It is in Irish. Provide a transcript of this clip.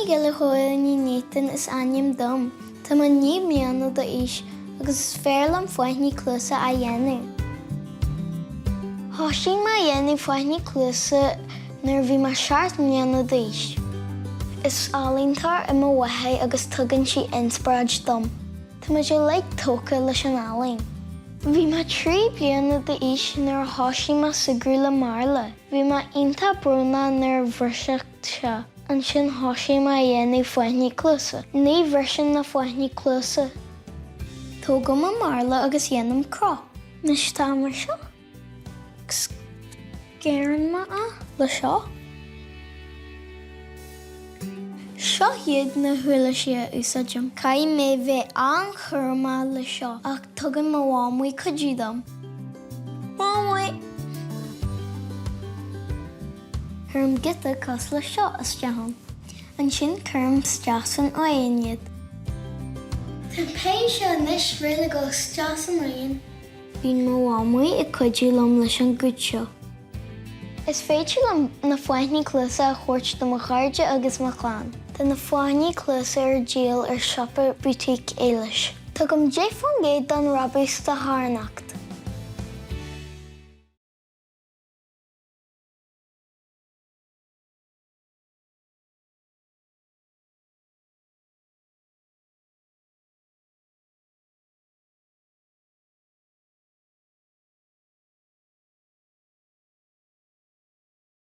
Fáinní Gaoth Dobhair is aim dom. Tá man 9 mbliana d'aois agus is fearr am Fáinní Cluasa a dhéanamh. Thosaigh má dhéanamh Fáinní Cluasa nuair bhí mar 7 mbliana d'aois. Is álaíontar I mo wathaidh agus tugann sí inspráid dom. Tá muidir le tóca leis an álainn. Bhí má 3 mbliana d'aois nuair a thosaigh má sigrú le marla. Bhí má ionta brúna nuair bhriseacht se. An sin thosaigh má dhéanamh Fáinní Cluasa. Ní bhrisean na Fáinní Cluasa. Tógam an marla agus dhéanam crop. Nis tá mar seo. Dearann má le seo. Seo iad na thuaile si a úsáidem. Caith mé bheith an-chruthaitheach le seo ach tugann má bhámhaí cuidí dom. Bhámhaí! Thurm gite cos le seo isteach. An sin chum steas an aon iad. Tá péis seo níos riile go steas an aon. Bhín má bhámhaí I cuidí lom leis an gcuid seo. Is féidir le na Fáinní Cluasa a chuirt do mo chairde agus mo chláán. Tá na Fáinní Cluasa ar díal ar siopa boutique éilis. Tá gom déifan géad don rabús de hánacht.